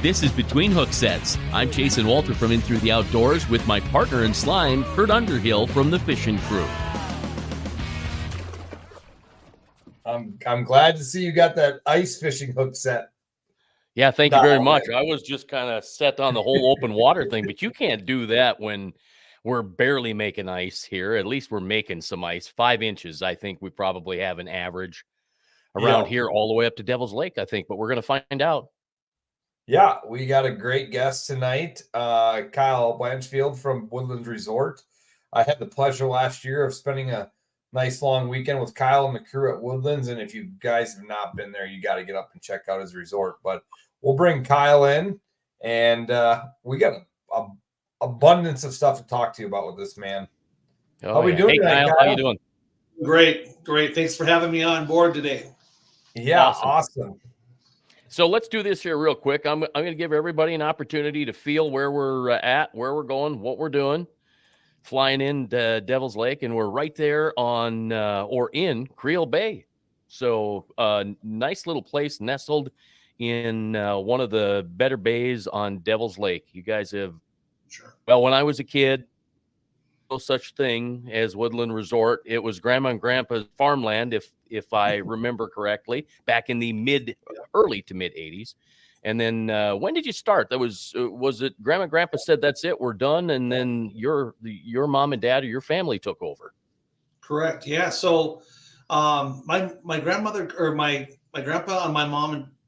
This is Between Hook Sets. I'm Jason Walter from In Through the Outdoors with my partner in slime, Kurt Underhill from the fishing crew. I'm glad to see you got that ice fishing hook set. Yeah, thank you very much. I was just kind of set on the whole open water thing, but you can't do that when we're barely making ice here. At least we're making some ice. 5 inches, I think we probably have an average around here all the way up to Devil's Lake, I think, but we're going to find out. Yeah, we got a great guest tonight, Kyle Blanchfield from Woodland Resort. I had the pleasure last year of spending a nice long weekend with Kyle and the crew at Woodlands, and if you guys have not been there, you got to get up and check out his resort. But we'll bring Kyle in, and we got an abundance of stuff to talk to you about with this man. How are we doing tonight, Kyle? How you doing? Great. Thanks for having me on board today. Yeah, awesome. So let's do this here real quick. I'm going to give everybody an opportunity to feel where we're at, where we're going, what we're doing. Flying in Devil's Lake, and we're right there on or in Creel Bay. So nice little place nestled in one of the better bays on Devil's Lake. You guys have, well, when I was a kid, no such thing as Woodland Resort. It was Grandma and Grandpa's farmland, if I remember correctly, back in the early to mid 80s. And then when did you start? That was it Grandma and Grandpa said that's it, we're done, and then your mom and dad or your family took over? Correct. Yeah. So my grandmother or my grandpa on my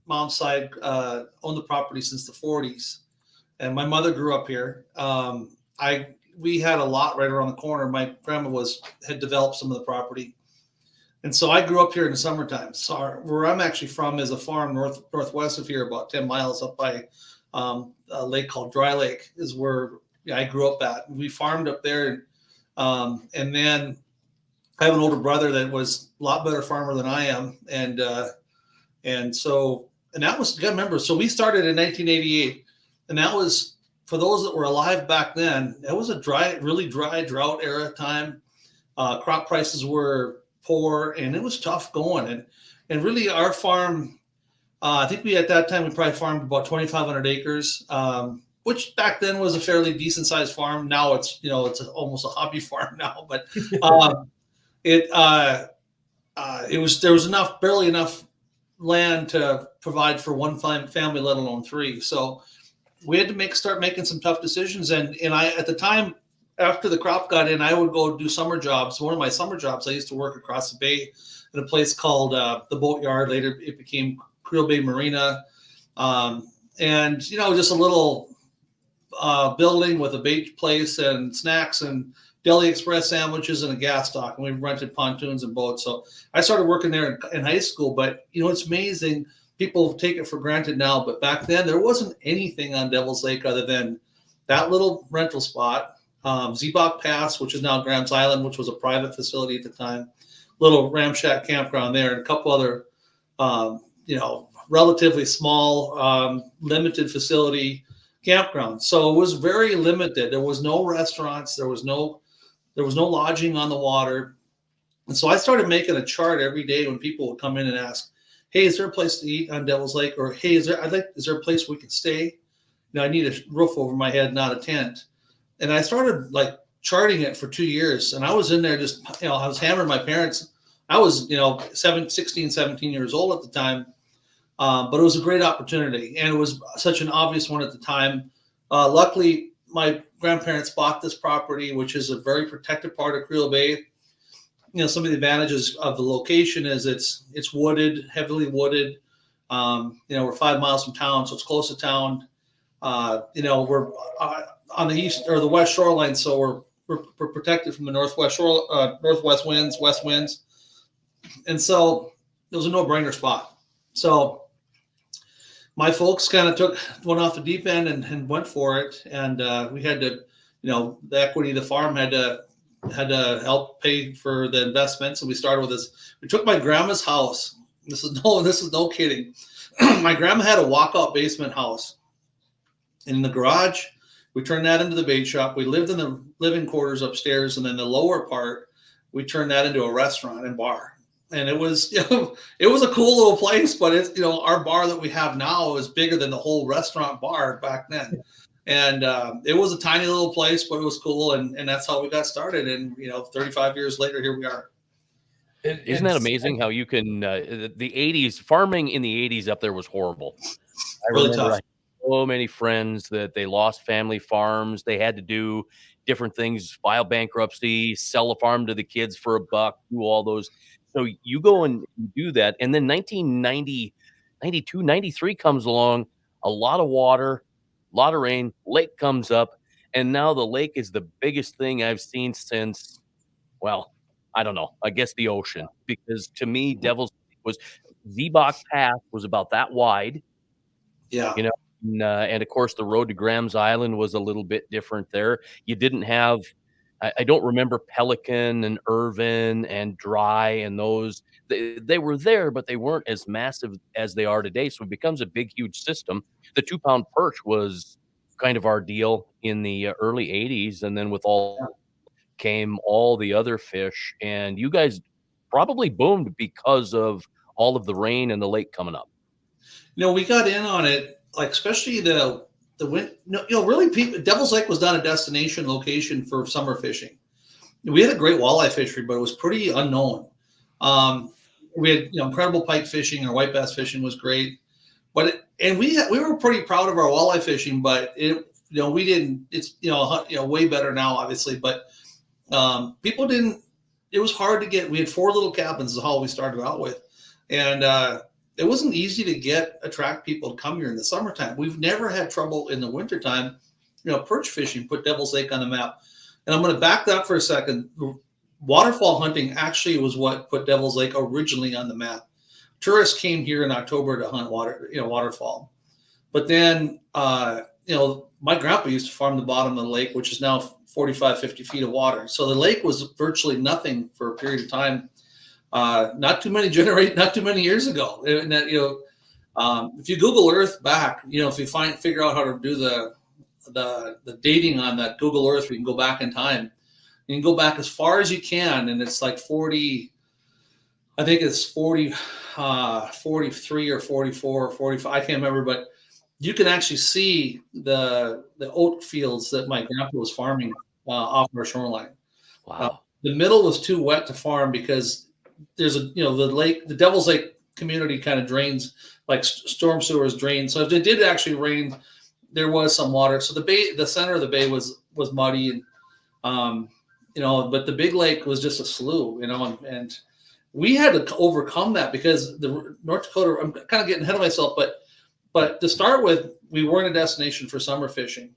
mom's side owned the property since the 40s, and my mother grew up here. We had a lot right around the corner. My grandma had developed some of the property. And so I grew up here in the summertime. So where I'm actually from is a farm northwest of here, about 10 miles up by a lake called Dry Lake is where I grew up at. We farmed up there. And then I have an older brother that was a lot better farmer than I am. And that was, you gotta remember, so we started in 1988, and that was, for those that were alive back then, that was a really dry drought era time. Crop prices were poor, and it was tough going. And really our farm, I think at that time, we probably farmed about 2,500 acres, which back then was a fairly decent sized farm. Now it's almost a hobby farm now, but there was barely enough land to provide for one family, let alone 3. So we had to start making some tough decisions. And I, at the time, after the crop got in, I would go do summer jobs. One of my summer jobs, I used to work across the bay at a place called the Boatyard. Later, it became Creel Bay Marina. And, just a little building with a bait place and snacks and deli express sandwiches and a gas dock. And we rented pontoons and boats. So I started working there in high school. But, it's amazing. People take it for granted now, but back then there wasn't anything on Devil's Lake other than that little rental spot, Zebok Pass, which is now Graham's Island, which was a private facility at the time, little ramshack campground there, and a couple other, relatively small, limited facility campgrounds. So it was very limited. There was no restaurants. There was no lodging on the water. And so I started making a chart every day when people would come in and ask, hey, is there a place to eat on Devil's Lake? Or, hey, is there a place we can stay? I need a roof over my head, not a tent. And I started charting it for 2 years. And I was in there I was hammering my parents. I was, 16, 17 years old at the time. But it was a great opportunity. And it was such an obvious one at the time. Luckily, my grandparents bought this property, which is a very protected part of Creel Bay. Some of the advantages of the location is it's wooded, heavily wooded. We're 5 miles from town, so it's close to town. We're on the east or the west shoreline, so we're protected from the northwest winds, west winds, and so it was a no-brainer spot. So my folks kind of went off the deep end and went for it, and we had to, the equity of the farm had to help pay for the investment. So we started with this. We took my grandma's house. This is no kidding. My grandma had a walkout basement house. In the garage, we turned that into the bait shop. We lived in the living quarters upstairs, and then the lower part, we turned that into a restaurant and bar. and it was, it was a cool little place, but it's, our bar that we have now is bigger than the whole restaurant bar back then. And it was a tiny little place, but it was cool. And that's how we got started. And, 35 years later, here we are. Isn't that amazing how you can, the 80s, farming in the 80s up there was horrible. I Really remember tough. I had so many friends that they lost family farms. They had to do different things, file bankruptcy, sell a farm to the kids for $1, do all those. So you go and do that. And then 1990, 92, 93 comes along, a lot of water, a lot of rain, lake comes up. And now the lake is the biggest thing I've seen since, well, I don't know, I guess the ocean. Because to me, Devil's Lake was, Zebach Pass was about that wide. Yeah. And of course, the road to Graham's Island was a little bit different there. You didn't have, I don't remember Pelican and Irvin and Dry and those. They were there, but they weren't as massive as they are today. So it becomes a big, huge system. The 2-pound perch was kind of our deal in the early 80s. And then with all came all the other fish. And you guys probably boomed because of all of the rain and the lake coming up. We got in on it, like especially the wind. Really, Devil's Lake was not a destination location for summer fishing. We had a great walleye fishery, but it was pretty unknown. We had incredible pike fishing. Our white bass fishing was great, but we were pretty proud of our walleye fishing. But we didn't. It's way better now, obviously, but people didn't. It was hard to get. We had 4 little cabins is how we started out with, and it wasn't easy to attract people to come here in the summertime. We've never had trouble in the wintertime. Perch fishing put Devil's Lake on the map. And I'm going to back that up for a second. Waterfall hunting actually was what put Devil's Lake originally on the map. Tourists came here in October to hunt waterfall. But then, my grandpa used to farm the bottom of the lake, which is now 45, 50 feet of water. So the lake was virtually nothing for a period of time. Not too many years ago. And that, if you Google Earth back, if you figure out how to do the dating on that Google Earth, we can go back in time. You can go back as far as you can, and it's like 40. I think it's 40, 43 or 44 or 45. I can't remember, but you can actually see the oat fields that my grandpa was farming off our shoreline. Wow. The middle was too wet to farm because there's the Devil's Lake community kind of drains, like storm sewers drain. So if it did actually rain, there was some water. So the center of the bay was muddy, and but the big lake was just a slough, and we had to overcome that because the North Dakota. I'm kind of getting ahead of myself, but to start with, we weren't a destination for summer fishing,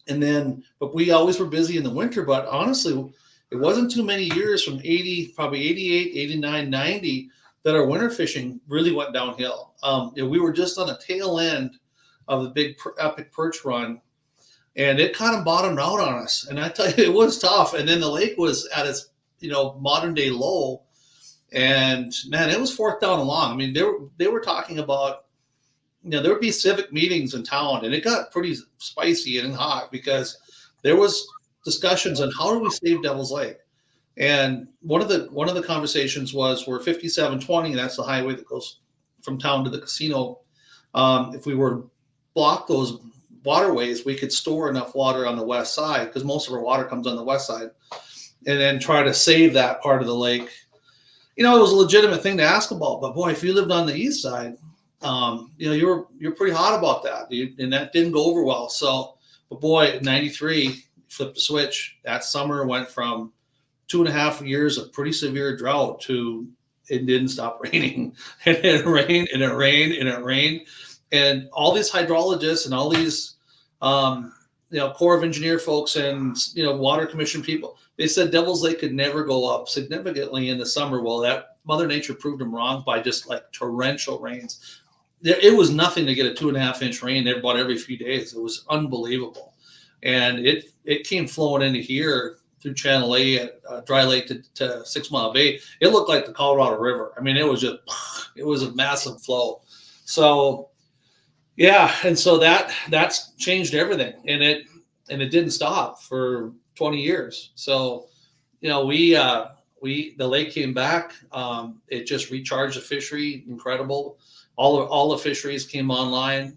but we always were busy in the winter. But honestly, it wasn't too many years from 80, probably 88, 89, 90 that our winter fishing really went downhill. We were just on the tail end of the big epic perch run, and it kind of bottomed out on us. And I tell you, it was tough. And then the lake was at its, modern day low. And man, it was forked down along. I mean, they were talking about, there would be civic meetings in town, and it got pretty spicy and hot because there was discussions on how do we save Devil's Lake. And one of the conversations was we're 5720, that's the highway that goes from town to the casino. If we were to block those waterways, we could store enough water on the west side because most of our water comes on the west side, and then try to save that part of the lake. It was a legitimate thing to ask about, but boy, if you lived on the east side, you're pretty hot about that, and that didn't go over well. So, but boy, in 93, flipped the switch. That summer went from 2.5 years of pretty severe drought to it didn't stop raining, and it rained and it rained and it rained, and all these hydrologists and all these Corps of Engineer folks and Water Commission people, they said Devil's Lake could never go up significantly in the summer. Well, that Mother Nature proved them wrong by just like torrential rains. It was nothing to get a 2.5-inch rain about every few days. It was unbelievable. And it came flowing into here through Channel A at Dry Lake to 6 Mile Bay. It looked like the Colorado River. I mean, it was a massive flow. So, yeah, and so that's changed everything, and it didn't stop for 20 years. So, we The lake came back. It just recharged the fishery, incredible. All the fisheries came online,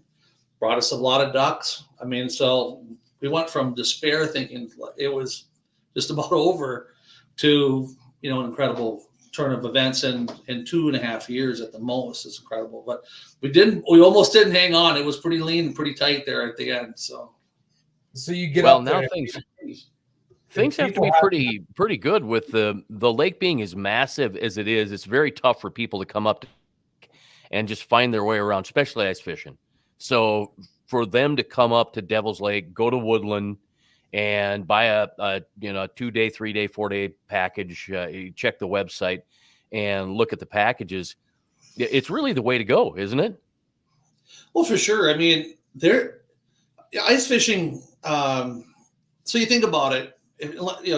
brought us a lot of ducks. I mean, so we went from despair, thinking it was just about over, to an incredible turn of events in 2.5 years at the most. It's incredible, but we almost didn't hang on. It was pretty lean and pretty tight there at the end. So you get well up now there. things have to be pretty good with the lake being as massive as it is. It's very tough for people to come up and just find their way around, especially ice fishing. So for them to come up to Devil's Lake, go to Woodland, and buy a 2-day, 3-day, 4-day package, you check the website and look at the packages. It's really the way to go, isn't it? Well, for sure. I mean, ice fishing. So you think about it.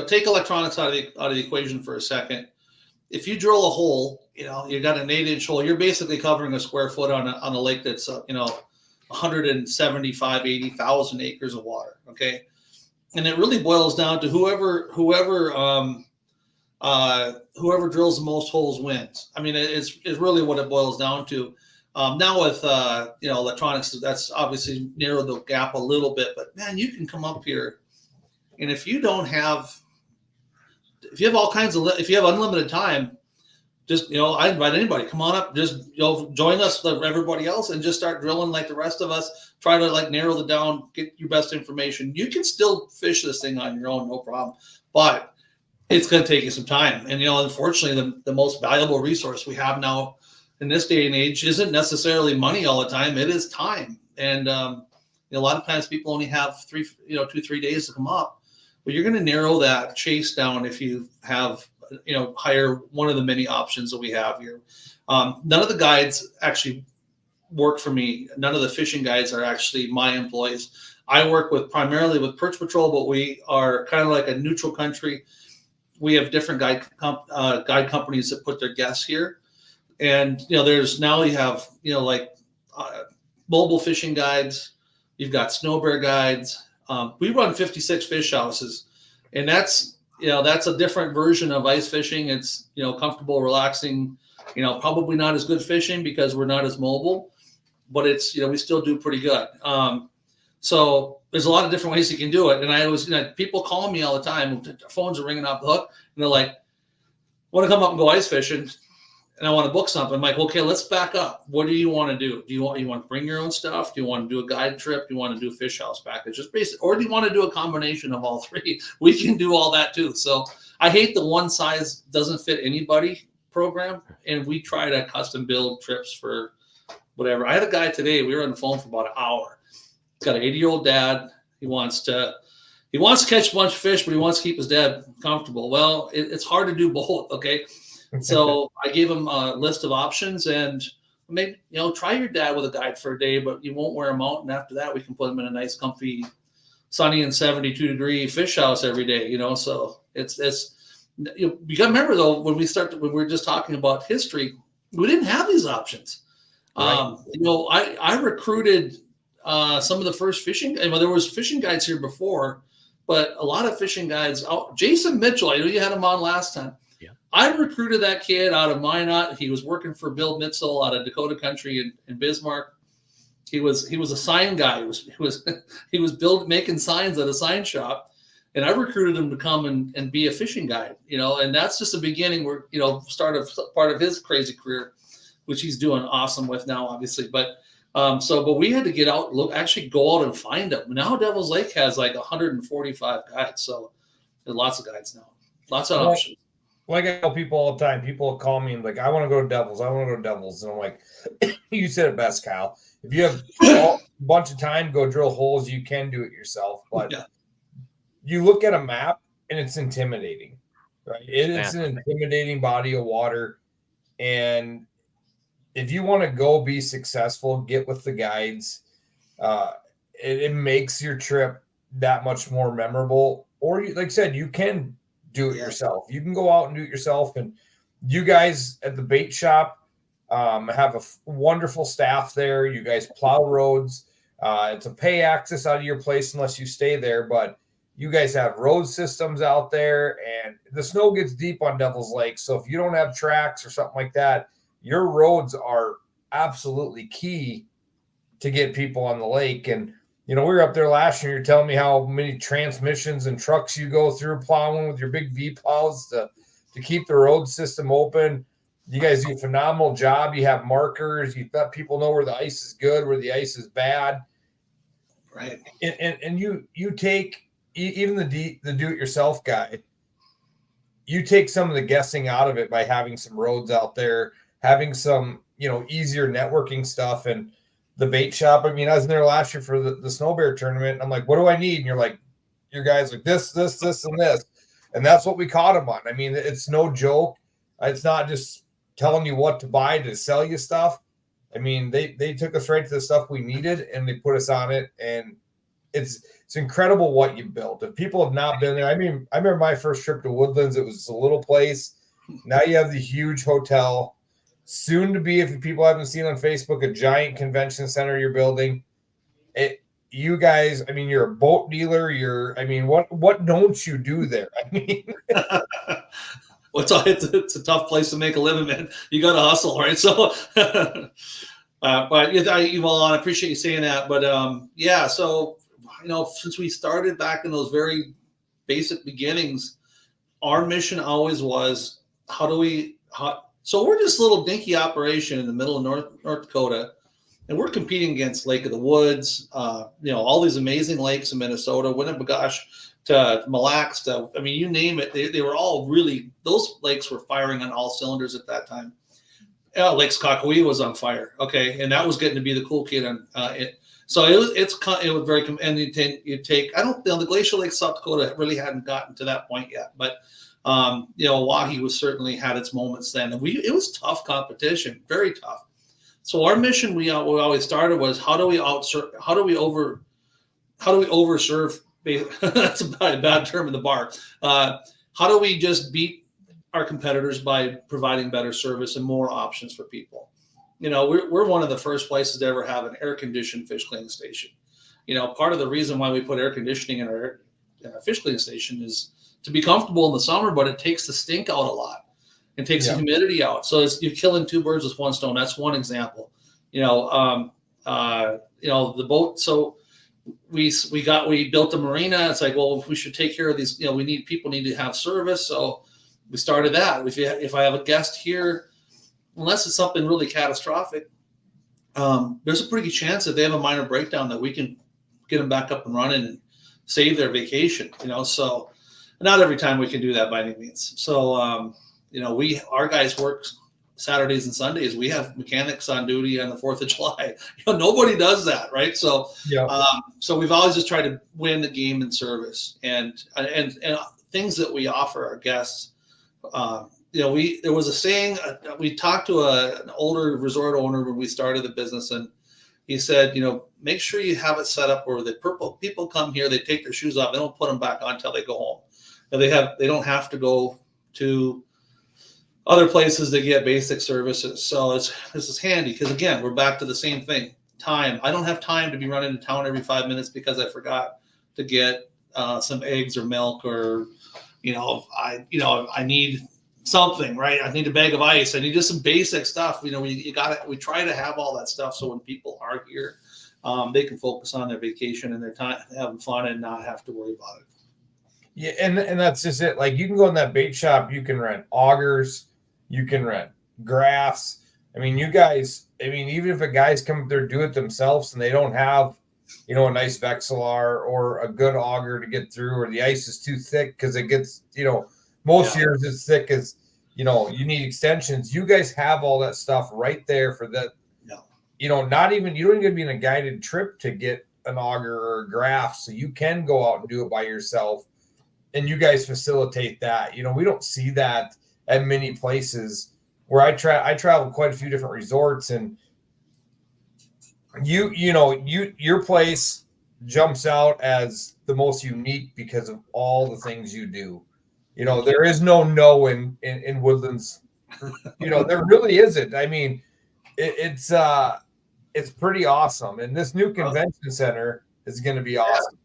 Take electronics out of the equation for a second. If you drill a hole, you got an 8-inch hole. You're basically covering a square foot on a lake that's 175, 80,000 acres of water. Okay. And it really boils down to whoever drills the most holes wins. I mean, it's really what it boils down to. Now with electronics, that's obviously narrowed the gap a little bit. But man, you can come up here, and if you have unlimited time, just I invite anybody, come on up, just join us, everybody else, and just start drilling like the rest of us. Try to narrow it down, get your best information. You can still fish this thing on your own, no problem, but it's going to take you some time. And unfortunately, the most valuable resource we have now in this day and age isn't necessarily money all the time. It is time. And a lot of times people only have 2-3 days to come up, but you're going to narrow that chase down if you have hire one of the many options that we have here. None of the guides actually work for me. None of the fishing guides are actually my employees. I work primarily with Perch Patrol, but we are kind of like a neutral country. We have different guide companies that put their guests here. And, you have, mobile fishing guides. You've got snow bear guides. We run 56 fish houses, and that's a different version of ice fishing. It's, comfortable, relaxing, probably not as good fishing because we're not as mobile, but it's, we still do pretty good. So there's a lot of different ways you can do it. And I always, people call me all the time, their phones are ringing off the hook, and they're like, want to come up and go ice fishing, and I want to book something. I'm like, okay, let's back up. What do you want to do? Do you want to bring your own stuff? Do you want to do a guide trip? Do you want to do a fish house package? Just basic, or do you want to do a combination of all three? We can do all that too. So I hate the one size doesn't fit anybody program, and we try to custom build trips for whatever. I had a guy today. We were on the phone for about an hour. He's got an 80-year-old dad. He wants to catch a bunch of fish, but he wants to keep his dad comfortable. Well, it's hard to do both. Okay. So I gave him a list of options, and maybe, try your dad with a guide for a day, but you won't wear him out. And after that, we can put him in a nice, comfy, sunny and 72-degree fish house every day, so it's you got to remember though, when we were just talking about history, we didn't have these options. Right. I recruited some of the first fishing, and there was fishing guides here before, but a lot of fishing guides Jason Mitchell, you had him on last time. I recruited that kid out of Minot. He was working for Bill Mitzel out of Dakota Country in Bismarck. He was a sign guy. He was making signs at a sign shop, and I recruited him to come and be a fishing guide. And that's just the beginning. Where part of his crazy career, which he's doing awesome with now, obviously. But we had to get out, actually go out and find them. Now Devil's Lake has like 145 guides, so there's lots of guides now, lots of options. Like I tell people all the time, people call me and like, I want to go to Devils. And I'm like, you said it best, Kyle. If you have a bunch of time, go drill holes. You can do it yourself. But you look at a map and it's intimidating, right? It's an intimidating body of water. And if you want to go be successful, get with the guides. It makes your trip that much more memorable. Or like I said, you can do it yourself. You can go out and do it yourself. And you guys at the bait shop have a wonderful staff there. You guys plow roads. It's a pay access out of your place unless you stay there, but You guys have road systems out there, and the snow gets deep on Devil's Lake. So if you don't have tracks or something like that, your roads are absolutely key to get people on the lake. And, we were up there last year. You're telling me how many transmissions and trucks you go through plowing with your big V plows to keep the road system open. You guys do a phenomenal job. You have markers. You let people know where the ice is good, where the ice is bad. Right. And you take even the do-it-yourself guy, you take some of the guessing out of it by having some roads out there, having some, easier networking stuff. And the bait shop, I was in there last year for the Snow Bear tournament. And I'm like, what do I need? And you're like, your guys like this, and this. And that's what we caught them on. It's no joke. It's not just telling you what to buy to sell you stuff. They took us right to the stuff we needed and they put us on it. And it's incredible what you built. If people have not been there, I remember my first trip to Woodlands. It was a little place. Now you have the huge hotel. Soon to be, if people haven't seen on Facebook, a giant convention center you're building. You guys, you're a boat dealer. What don't you do there? Well, it's a tough place to make a living, man. You got to hustle, right? So, but I appreciate you saying that. But yeah, so since we started back in those very basic beginnings, our mission always was so we're this little dinky operation in the middle of North Dakota, and we're competing against Lake of the Woods, all these amazing lakes in Minnesota, Winnebagosh to Mille Lacs to, you name it. They were all really, those lakes were firing on all cylinders at that time. Lake Skakawea was on fire. Okay. And that was getting to be the cool kid on it. So it was very, and you take, the glacial Lake South Dakota really hadn't gotten to that point yet, but Oahe was certainly had its moments then. And it was tough competition, very tough. So our mission, we always started was how do we overserve? That's a bad term in the bar. How do we just beat our competitors by providing better service and more options for people? We're one of the first places to ever have an air-conditioned fish cleaning station. Part of the reason why we put air conditioning in our fish cleaning station is to be comfortable in the summer, but it takes the stink out a lot. It takes the humidity out. So you're killing two birds with one stone. That's one example. The boat. So we built a marina. It's like, well, we should take care of these. People need to have service. So we started that. If I have a guest here, unless it's something really catastrophic, there's a pretty good chance that they have a minor breakdown that we can get them back up and running and save their vacation. So not every time we can do that by any means. So our guys work Saturdays and Sundays. We have mechanics on duty on the 4th of July. Nobody does that, right? So so we've always just tried to win the game in service and things that we offer our guests. There was a saying, we talked to an older resort owner when we started the business, and he said, make sure you have it set up where the people come here, they take their shoes off, they don't put them back on until they go home. And they don't have to go to other places to get basic services. So this is handy because, again, we're back to the same thing. Time. I don't have time to be running to town every 5 minutes because I forgot to get some eggs or milk, or I need something, right? I need a bag of ice. I need just some basic stuff. We try to have all that stuff so when people are here, they can focus on their vacation and their time having fun and not have to worry about it. Yeah, and that's just it. Like, you can go in that bait shop, you can rent augers, you can rent graphs. You guys, even if a guy's come up there, do it themselves, and they don't have, a nice Vexilar or a good auger to get through, or the ice is too thick because it gets, most years it's thick as, you need extensions. You guys have all that stuff right there for that. You don't even be in a guided trip to get an auger or a graph, so you can go out and do it by yourself. And you guys facilitate that. We don't see that at many places where I travel quite a few different resorts, and your place jumps out as the most unique because of all the things you do. There is no in Woodlands. There really isn't. It's pretty awesome. And this new convention center is going to be awesome.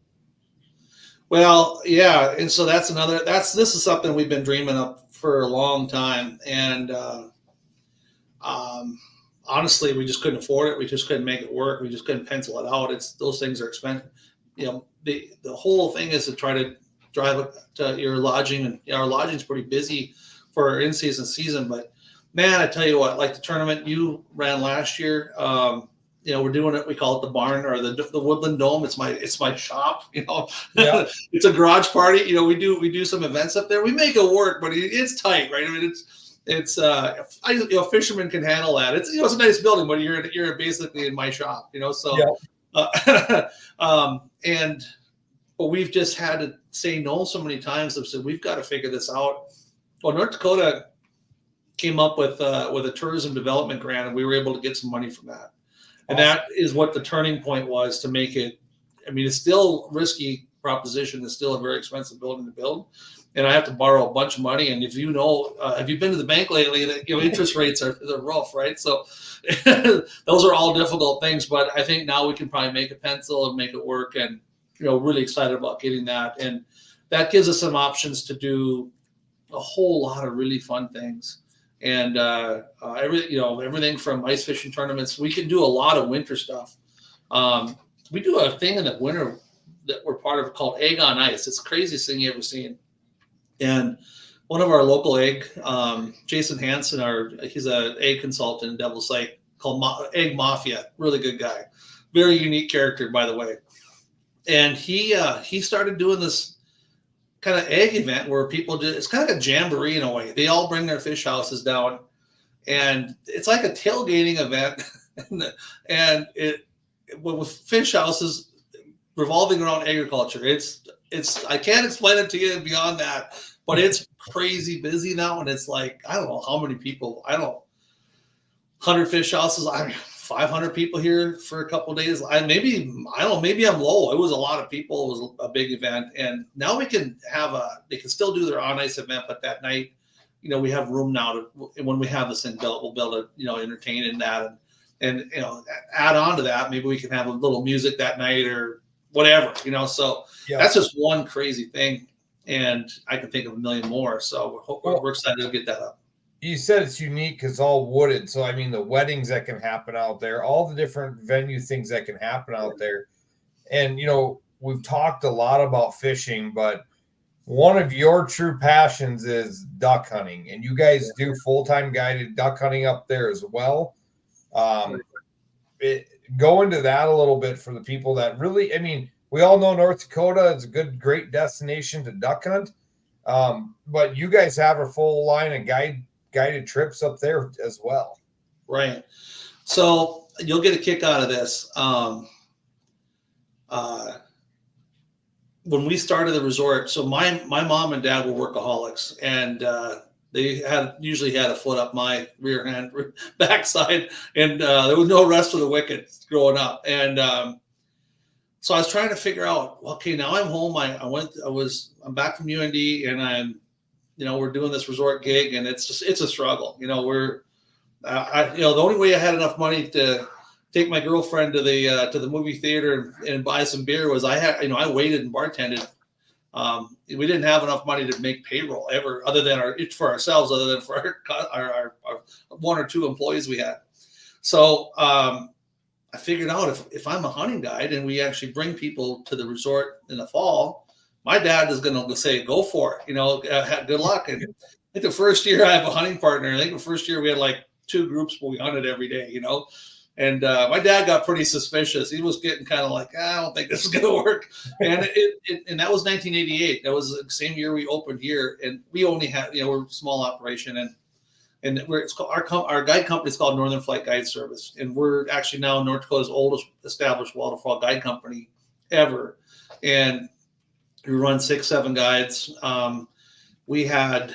Well, yeah, and so this is something we've been dreaming up for a long time, and um, honestly, we just couldn't afford it. We just couldn't make it work. We just couldn't pencil it out. Those things are expensive. The whole thing is to try to drive it to your lodging, and our lodging's pretty busy for our season. But man, I tell you what, like the tournament you ran last year. We're doing it. We call it the barn or the Woodland Dome. It's my shop. Yeah. It's a garage party. We do some events up there. We make it work, but it's tight, right? I mean, fishermen can handle that. It's a nice building, but you're basically in my shop. So, Yeah. But we've just had to say no so many times. I've said we've got to figure this out. Well, North Dakota came up with a tourism development grant, and we were able to get some money from that. And that is what the turning point was to make it. I mean, it's still a risky proposition. It's still a very expensive building to build. And I have to borrow a bunch of money. And if have you been to the bank lately? Interest rates they're rough, right? So those are all difficult things. But I think now we can probably make a pencil and make it work. And, really excited about getting that. And that gives us some options to do a whole lot of really fun things. And everything from ice fishing tournaments. We can do a lot of winter stuff. We do a thing in the winter that we're part of called Egg on Ice. It's the craziest thing you ever seen. And one of our local egg, Jason Hansen, he's an egg consultant in Devil's Lake called Egg Mafia. Really good guy, very unique character, by the way. And he started doing this kind of egg event where it's kind of like a jamboree in a way. They all bring their fish houses down, and it's like a tailgating event, and with fish houses revolving around agriculture. It's I can't explain it to you beyond that, but it's crazy busy now, and it's like I don't know how many people. 100 fish houses. 500 people here for a couple of days. Maybe I'm low. It was a lot of people. It was a big event, and now they can still do their on ice event, but that night, we have room now when we have this thing built, we'll be able to entertain in that, and add on to that. Maybe we can have a little music that night or whatever. So that's just one crazy thing, and I can think of a million more. So we're excited to get that up. You said it's unique because all wooded. So, I mean, the weddings that can happen out there, all the different venue things that can happen out there. And, we've talked a lot about fishing, but one of your true passions is duck hunting. And you guys do full-time guided duck hunting up there as well. Go into that a little bit for the people that really, I mean, we all know North Dakota is a great destination to duck hunt. But you guys have a full line of guided trips up there as well. Right. So you'll get a kick out of this. When we started the resort, so my mom and dad were workaholics, and they usually had a foot up my backside, and there was no rest for the wicked growing up. And so I was trying to figure out, okay, now I'm home. I'm back from UND, and we're doing this resort gig, and it's a struggle. The only way I had enough money to take my girlfriend to the movie theater and buy some beer was I waited and bartended. We didn't have enough money to make payroll ever, other than for ourselves, other than for our one or two employees we had. So I figured out if I'm a hunting guide and we actually bring people to the resort in the fall, my dad is going to say, go for it, good luck. And I think the first year I have a hunting partner. I think the first year we had like 2 groups, but we hunted every day, and my dad got pretty suspicious. He was getting kind of like, I don't think this is going to work. And and that was 1988. That was the same year we opened here. And we only had, we're a small operation, and it's called, our guide company is called Northern Flight Guide Service. And we're actually now North Dakota's oldest established waterfowl guide company ever. And we run 6-7 guides. We had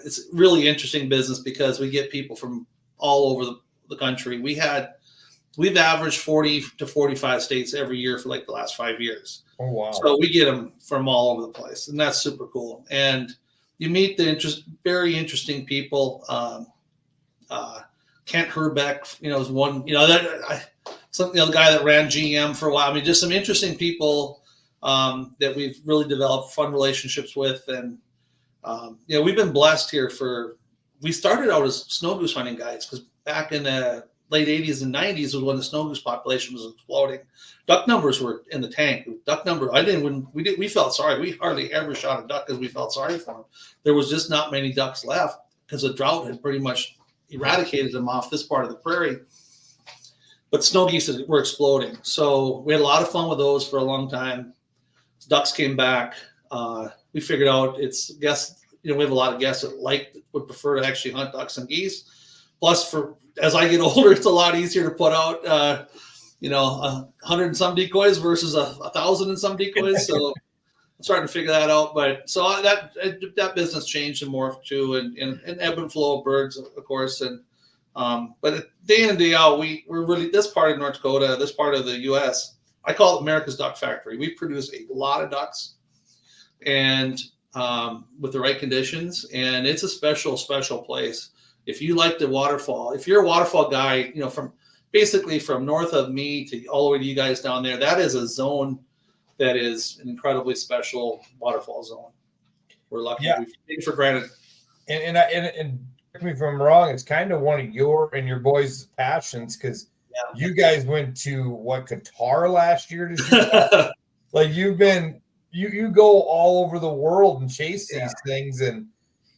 it's a really interesting business because we get people from all over the country. We've averaged 40 to 45 states every year for like the last 5 years. Oh wow! So we get them from all over the place, and that's super cool. And you meet very interesting people. Kent Herbeck, is one. The guy that ran GM for a while. I mean, just some interesting people that we've really developed fun relationships with. And, we've been blessed here we started out as snow goose hunting guides because back in the late 80s and 90s was when the snow goose population was exploding. Duck numbers were in the tank. We felt sorry. We hardly ever shot a duck because we felt sorry for them. There was just not many ducks left because the drought had pretty much eradicated them off this part of the prairie. But snow geese were exploding. So we had a lot of fun with those for a long time. Ducks came back. We figured out we have a lot of guests that would prefer to actually hunt ducks and geese. Plus, as I get older, it's a lot easier to put out, 100 and some decoys versus 1,000 and some decoys. So I'm starting to figure that out. But so that business changed and morphed too, and ebb and flow of birds, of course. And but day in and day out, we're really, this part of North Dakota, this part of the U.S., I call it America's Duck Factory. We produce a lot of ducks, and with the right conditions, and it's a special place. If you like the waterfall, if you're a waterfall guy, from north of me to all the way to you guys down there, that is a zone that is an incredibly special waterfall zone. We're lucky. We take it for granted. And correct me if I'm wrong, it's kind of one of your and your boys' passions, because you guys went to Qatar last year to shoot that? Like you've been you go all over the world and chase these things. And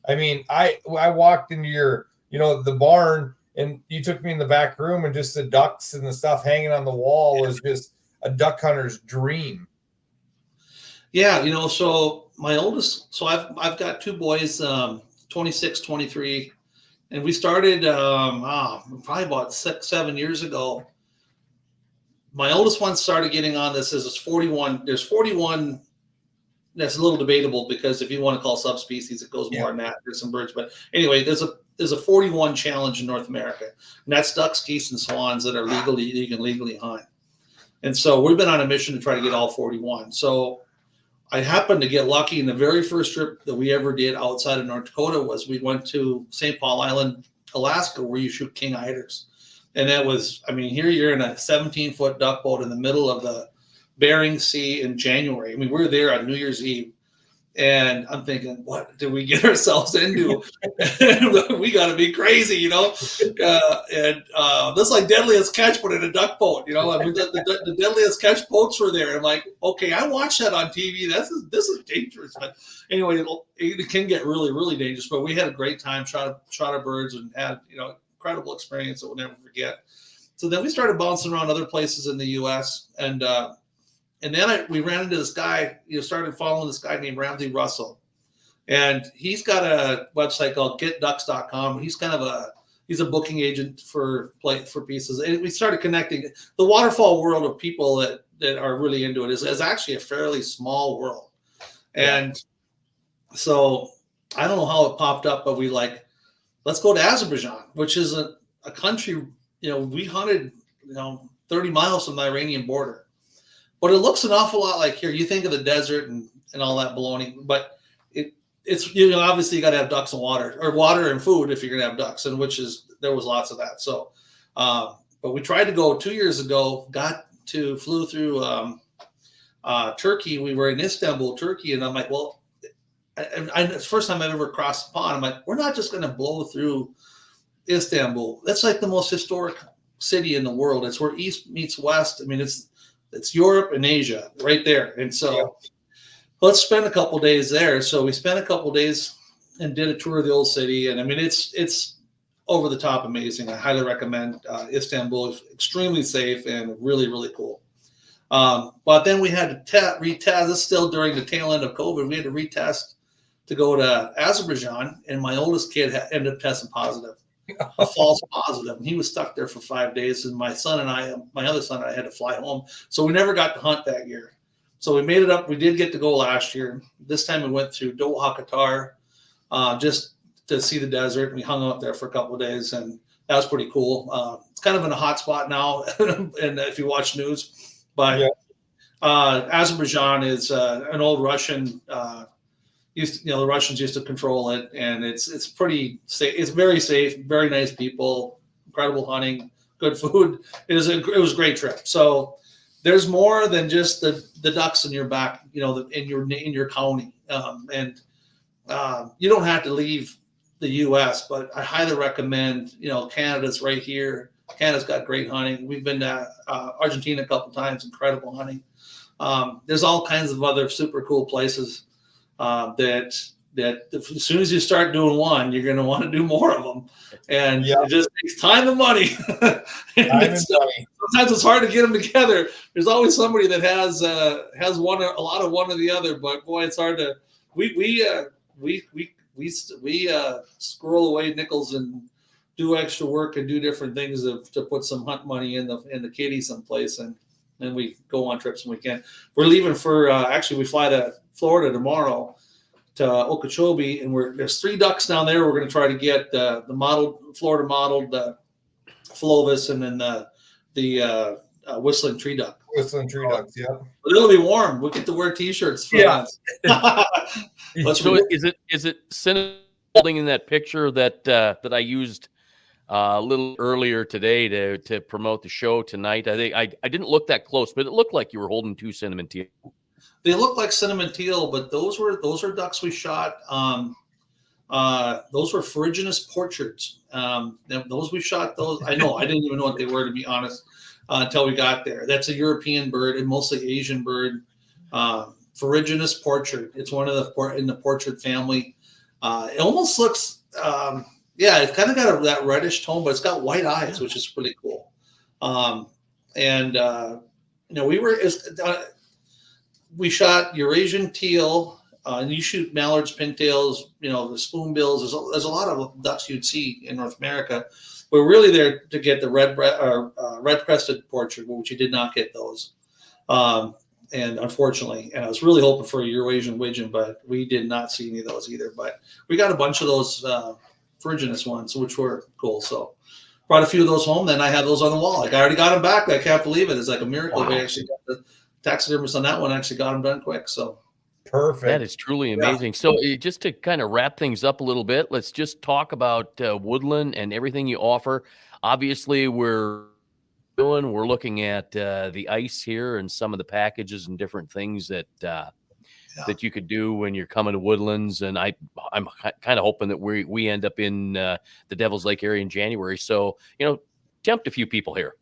I mean, I walked into the barn, and you took me in the back room, and just the ducks and the stuff hanging on the wall was just a duck hunter's dream. Yeah, so my oldest, I've got two boys, 26, 23, and we started probably about 6-7 years ago. My oldest one started getting on this as 41. There's 41. That's a little debatable because if you want to call subspecies, it goes more than that. There's some birds, but anyway, there's a 41 challenge in North America, and that's ducks, geese, and swans that are you can legally hunt. And so we've been on a mission to try to get all 41. So I happened to get lucky, in the very first trip that we ever did outside of North Dakota was we went to St. Paul Island, Alaska, where you shoot king eiders. And that was, here you're in a 17-foot duck boat in the middle of the Bering Sea in January. We're there on New Year's Eve, and I'm thinking, what did we get ourselves into? We got to be crazy, This like Deadliest Catch, but in a duck boat, the Deadliest Catch boats were there. I'm like, okay, I watched that on TV. This is dangerous. But anyway, it can get really, really dangerous. But we had a great time, shot our birds, and had incredible experience that we'll never forget. So then we started bouncing around other places in the U.S. and then we ran into this guy, started following this guy named Ramsey Russell. And he's got a website called getducks.com. He's he's a booking agent for pieces. And we started connecting. The waterfall world of people that are really into it is actually a fairly small world. And so I don't know how it popped up, but we let's go to Azerbaijan, which is a country, we hunted, 30 miles from the Iranian border. But it looks an awful lot like here. You think of the desert and all that baloney, but it's obviously you got to have ducks and water and food if you're gonna have ducks, and there was lots of that. So, but we tried to go 2 years ago. Flew through Turkey. We were in Istanbul, Turkey, and I'm like, well, it's the first time I've ever crossed the pond. I'm like, we're not just gonna blow through Istanbul. That's like the most historic city in the world. It's where East meets West. It's Europe and Asia right there. And so let's spend a couple days there. So we spent a couple days and did a tour of the old city. And it's over the top amazing. I highly recommend Istanbul. It's extremely safe and really, really cool. But then we had to retest. This is still during the tail end of COVID. We had to retest to go to Azerbaijan. And my oldest kid ended up testing positive. A false positive, and he was stuck there for 5 days. And my other son and I had to fly home, so we never got to hunt that year. So we made it up. We did get to go last year. This time we went through Doha, Qatar, just to see the desert. And we hung out there for a couple of days, and that was pretty cool. It's kind of in a hot spot now, and if you watch news, but Azerbaijan is an old Russian. The Russians used to control it, and it's pretty safe. It's very safe, very nice people, incredible hunting, good food. It was a great trip. So there's more than just the ducks in your back, in your county. You don't have to leave the U.S., but I highly recommend, Canada's right here. Canada's got great hunting. We've been to Argentina a couple times, incredible hunting. There's all kinds of other super cool places that as soon as you start doing one, you're going to want to do more of them. And it just takes time and money. Sometimes it's hard to get them together. There's always somebody that has a lot of one or the other, but boy, it's hard to, we squirrel away nickels and do extra work and do different things to put some hunt money in the kitty someplace, and then we go on trips when we can. We're leaving for actually we fly to Florida tomorrow to Okeechobee, and there's 3 ducks down there. We're going to try to get the Florida modeled Flovis, and then the whistling tree duck. Whistling tree ducks, yeah. But it'll be warm. We'll get to wear t-shirts. Yeah. So is it cinnamon holding in that picture that I used a little earlier today to promote the show tonight? I think I didn't look that close, but it looked like you were holding 2 cinnamon teal. They look like cinnamon teal, but those are ducks we shot. Those were ferruginous portraits. Those we shot. Those I know. I didn't even know what they were, to be honest, until we got there. That's a European bird and mostly Asian bird. Ferruginous portrait. It's one of in the portrait family. It almost looks. It's kind of got that reddish tone, but it's got white eyes, which is pretty cool. We shot Eurasian teal, and you shoot mallards, pintails, the spoonbills. There's a lot of ducks you'd see in North America. We're really there to get the red-crested portrait, which you did not get those. And unfortunately, and I was really hoping for a Eurasian widgeon, but we did not see any of those either. But we got a bunch of those ferruginous ones, which were cool. So brought a few of those home. Then I had those on the wall. Like, I already got them back. I can't believe it. It's like a miracle. Wow. We actually got the taxidermist on that one. Actually got them done quick. So perfect. That is truly amazing. Yeah. So just to kind of wrap things up a little bit, let's just talk about Woodland and everything you offer. Obviously, we're looking at the ice here and some of the packages and different things that that you could do when you're coming to Woodlands. And I'm kind of hoping that we end up in the Devil's Lake area in January. So, tempt a few people here.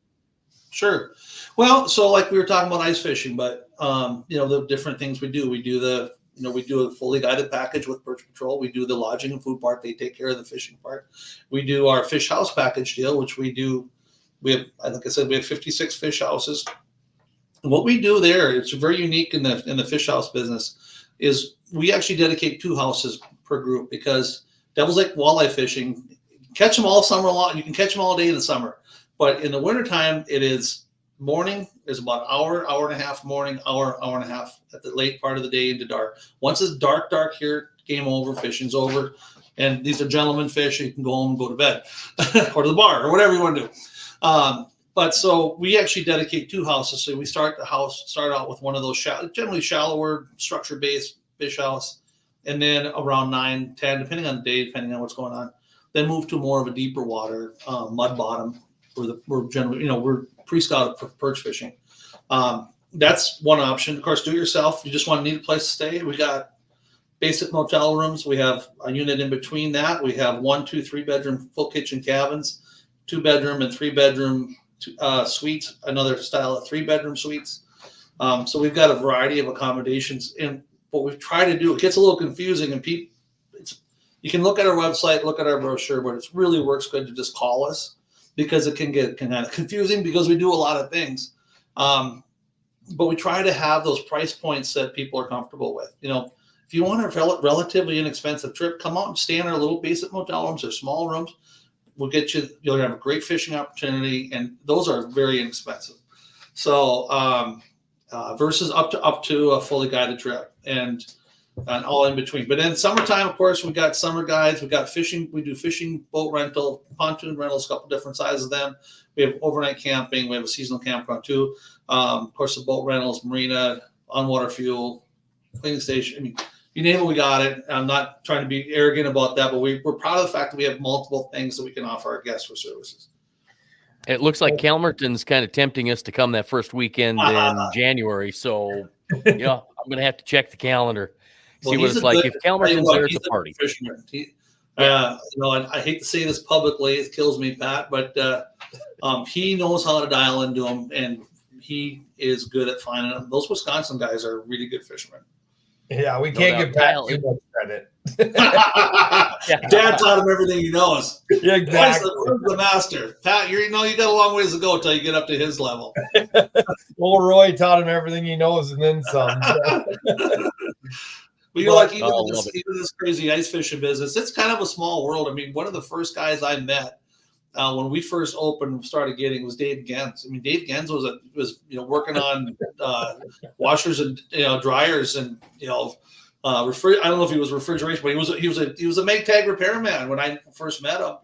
Sure. Well, so like we were talking about ice fishing, but the different things we do we do a fully guided package with Birch Patrol. We do the lodging and food part. They take care of the fishing part. We do our fish house package deal, which we have, like I said, we have 56 fish houses. And what we do there, it's very unique in the fish house business, is we actually dedicate 2 houses per group, because Devil's Lake walleye fishing, catch them all summer long. You can catch them all day in the summer, but in the wintertime, it is morning is about hour and a half morning, hour and a half at the late part of the day into dark. Once it's dark here, game over, fishing's over. And these are gentlemen fish. You can go home and go to bed or to the bar or whatever you want to do. But so we actually dedicate 2 houses. So we start out with one of those generally shallower structure-based fish house, and then around 9, 10, depending on the day, depending on what's going on, then move to more of a deeper water, mud bottom, where we're generally, we're pre-scouted for perch fishing. That's one option. Of course, do it yourself. You just need a place to stay. We got basic motel rooms. We have a unit in between that. We have 1, 2, 3 bedroom full kitchen cabins, 2 bedroom and 3 bedroom suites, another style of 3 bedroom suites. So we've got a variety of accommodations. And what we try to do, it gets a little confusing, and you can look at our website, look at our brochure, but it really works good to just call us, because it can get kind of confusing because we do a lot of things. But we try to have those price points that people are comfortable with. If you want a relatively inexpensive trip, come out and stay in our little basic motel rooms or small rooms. We'll get you. You'll have a great fishing opportunity, and those are very inexpensive. So versus up to a fully guided trip, and all in between. But in summertime, of course, we got summer guides. We got fishing. We do fishing, boat rental, pontoon rentals, a couple different sizes of them. We have overnight camping. We have a seasonal campground too. Of course, the boat rentals, marina, on-water fuel, cleaning station. I mean, you name it, we got it. I'm not trying to be arrogant about that, but we're proud of the fact that we have multiple things that we can offer our guests for services. It looks like Calmerton's kind of tempting us to come that first weekend in January. So, I'm going to have to check the calendar, see what it's like. If Calmerton's there, it's a party. Fisherman. I hate to say this publicly, it kills me, Pat, but he knows how to dial into them, and he is good at finding them. Those Wisconsin guys are really good fishermen. Yeah, we can't give Pat too much credit. Dad taught him everything he knows. Yeah, exactly. Where's the master? Pat, you got a long ways to go until you get up to his level. Well, Roy taught him everything he knows and then some. Even this crazy ice fishing business, it's kind of a small world. I mean, one of the first guys I met when we first started getting was Dave Gens. I mean, Dave Gens was working on washers and dryers and I don't know if he was refrigeration, but he was a make tag repairman when I first met him.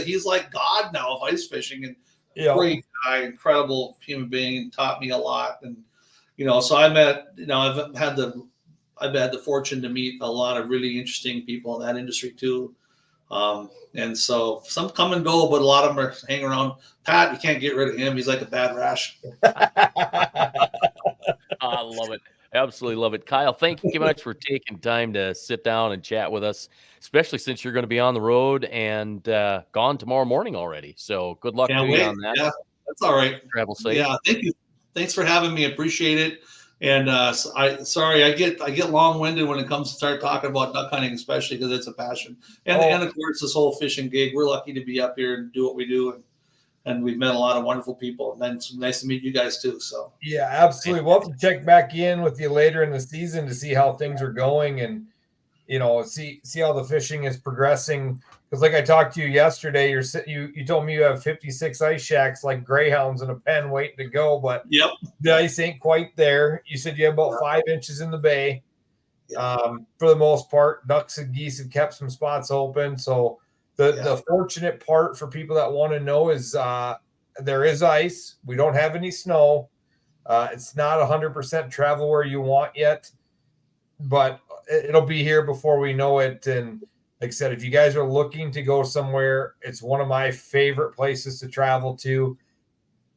He's like God now of ice fishing, and great guy, incredible human being, taught me a lot. And so I met I've had the fortune to meet a lot of really interesting people in that industry too. And so some come and go, but a lot of them are hanging around. Pat, you can't get rid of him. He's like a bad rash. I love it. Absolutely love it. Kyle, thank you much for taking time to sit down and chat with us, especially since you're going to be on the road and gone tomorrow morning already. So good luck to you on that. Yeah, that's all right. Travel safe. Yeah, thank you. Thanks for having me. Appreciate it. And I get long-winded when it comes to start talking about duck hunting, especially because it's a passion. And of course, this whole fishing gig, we're lucky to be up here and do what we do. And we've met a lot of wonderful people. And it's nice to meet you guys too. So yeah, absolutely. We'll have to check back in with you later in the season to see how things are going and see how the fishing is progressing. Because like I talked to you yesterday, you told me you have 56 ice shacks like greyhounds in a pen waiting to go, but the ice ain't quite there. You said you have about 5 inches in the bay. For the most part, ducks and geese have kept some spots open. So the fortunate part for people that want to know is there is ice. We don't have any snow. It's not 100% travel where you want yet, but it'll be here before we know it. And like I said, if you guys are looking to go somewhere, it's one of my favorite places to travel to.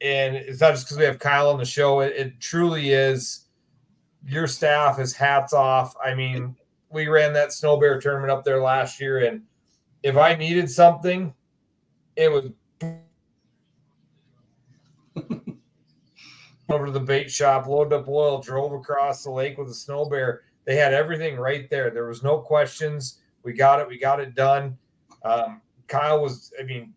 And it's not just because we have Kyle on the show. It truly is. Your staff is hats off. I mean, we ran that snow bear tournament up there last year, and if I needed something, it was over to the bait shop, loaded up oil, drove across the lake with a snow bear. They had everything right there. There was no questions. We got it. We got it done. Kyle was on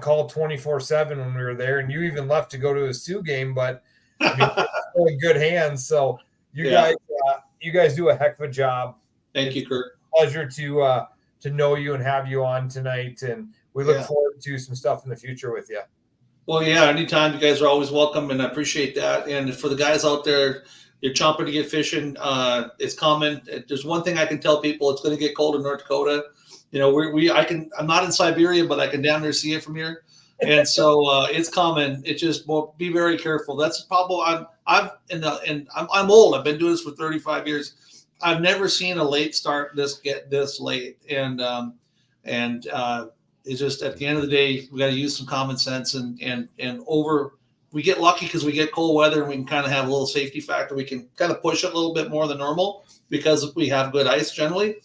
call 24/7 when we were there, and you even left to go to a Sioux game, but still in good hands. So you guys do a heck of a job. Thank you, Kurt. Pleasure to know you and have you on tonight, and we look forward to some stuff in the future with you. Well, yeah, anytime. You guys are always welcome, and I appreciate that. And for the guys out there, you're chomping to get fishing. It's coming. There's one thing I can tell people: it's going to get cold in North Dakota. I'm not in Siberia, but I can damn near see it from here, and so it's coming. It just be very careful. That's the problem. I'm old. I've been doing this for 35 years. I've never seen a late start get this late, and it's just at the end of the day we got to use some common sense we get lucky because we get cold weather and we can kind of have a little safety factor. We can kind of push it a little bit more than normal because we have good ice generally.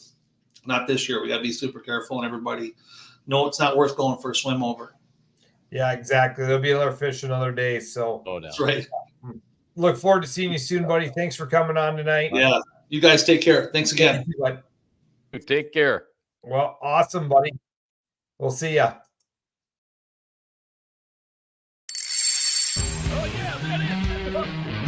Not this year. We got to be super careful, and everybody know it's not worth going for a swim over. Yeah, exactly. There'll be another fish another day. So that's right. Look forward to seeing you soon, buddy. Thanks for coming on tonight. Yeah. You guys take care. Thanks again. Thank you, take care. Well, awesome, buddy. We'll see ya. Oh, yeah,